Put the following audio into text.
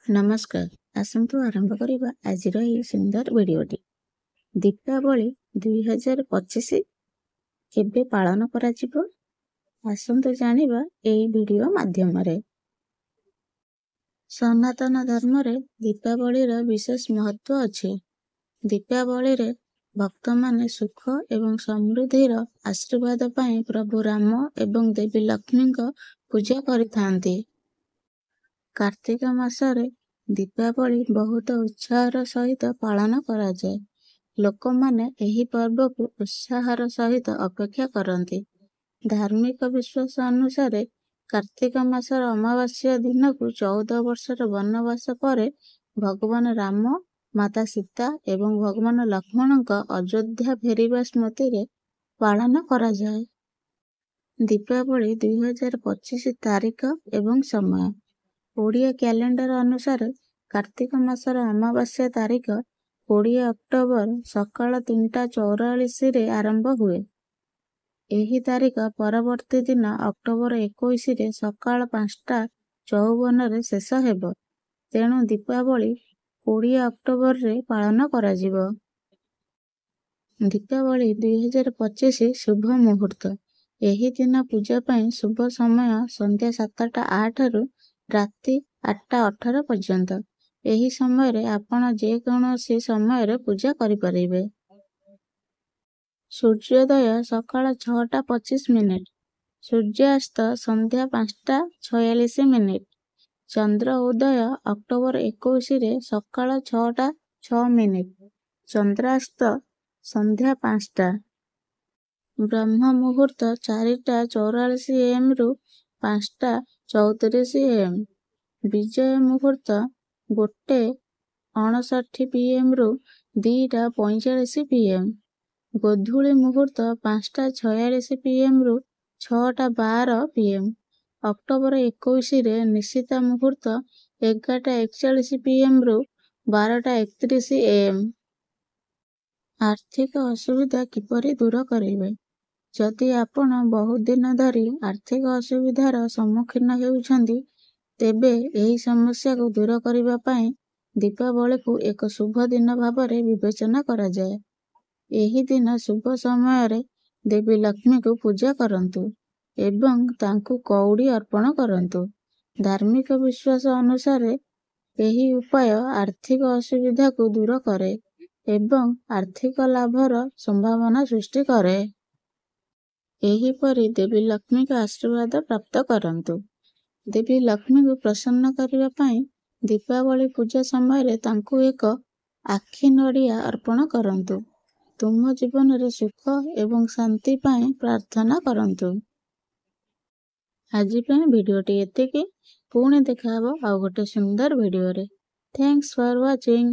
नमस्कार। आसंतु आरंभ करिबा आजिर एही सुंदर भिडियोटी। दीपावली 2025 केबे पालन कराजिबो आसंतु जानिबा एही भिडियो माध्यमरे। सनातन धर्म रे दीपावलीर विशेष महत्व अछि। दीपावली रे भक्त माने सुख एवं समृद्धिर आशीर्वाद पाई प्रभु राम एवं देवी लक्ष्मी को पूजा करिथांती। कार्तिक मासरे दीपावली बहुत उत्साहर सहित पालन कराଯାए। लोकमाने एही पर्व को उत्साहर सहित अपेक्षा करती। धार्मिक विश्वास अनुसार कार्तिक मासर अमावास्या दिन को 14 वर्षर वनवास पर भगवान राम, माता सीता एवं भगवान लक्ष्मण का अयोध्या फेरिबा स्मृति रे पालन कराଯାए। दीपावली 2025 तारीख एवं समय ओडिया कैलेंडर अनुसार कार्तिक मासर अमावास्या तारीख 20 अक्टोबर सकाळ 3:44 रे आरंभ हुए। एही तारीख परवर्ती दिन अक्टोबर 21 रे सकाळ 5:54 रे शेष हेब। तेणु दीपावली 20 अक्टोबर रे पालन कराजिबो। दीपावली 2025 शुभ मुहूर्त। एही दिन पूजा पाई शुभ समय संध्या 7:08 रु राति 8:18 पर्यंत। एही समय रे आपण जे कौनसी समय रे पूजा करि परिबे। सूर्योदय सकाळ 6:25 सूर्यास्त संध्या 5:46। चंद्र उदय अक्टोबर 21 रे सकाळ 6:06। चंद्रास्त संध्या 5टा। ब्रह्म मुहूर्त 4:44 AM रु 5:34 AM। विजय मुहूर्त 1:59 PM रु 2:45 PM। गोधूली मुहूर्त 5:46 PM रु 6:12 PM। अक्टोबर 21 रे निशिता मुहूर्त 11:41 PM रु 12:31 AM। आर्थिक असुविधा किपरि दूर करिवे। जदि आपण बहुत दिन धरी आर्थिक असुविधार सम्मुखीन हेउछंती तेबे एही समस्या को दूर करिबा पाई दीपावली को एक शुभ दिन भाବରେ विवेचना कराଯାए। एही दिन शुभ समय रे देवी लक्ष्मी को पूजा करंतु एवं तांकु कौड़ी अर्पण करंतु। धार्मिक विश्वास अनुसार एही उपाय आर्थिक असुविधा को दूर करे एवं आर्थिक लाभर संभावना सृष्टि करे। एही परि देवी लक्ष्मी का आशीर्वाद प्राप्त करंतु। देवी लक्ष्मी को प्रसन्न करिबा पाई दीपावली पूजा समय रे तांकु एक आखि नड़िया अर्पण करंतु। तुम जीवन रे सुख एवं शांति पाई प्रार्थना करंतु। आजि पाई भिडियोटी एतिकी। पुणी देखा हबो आउ गोटे सुंदर भिडियो रे। Thanks for watching.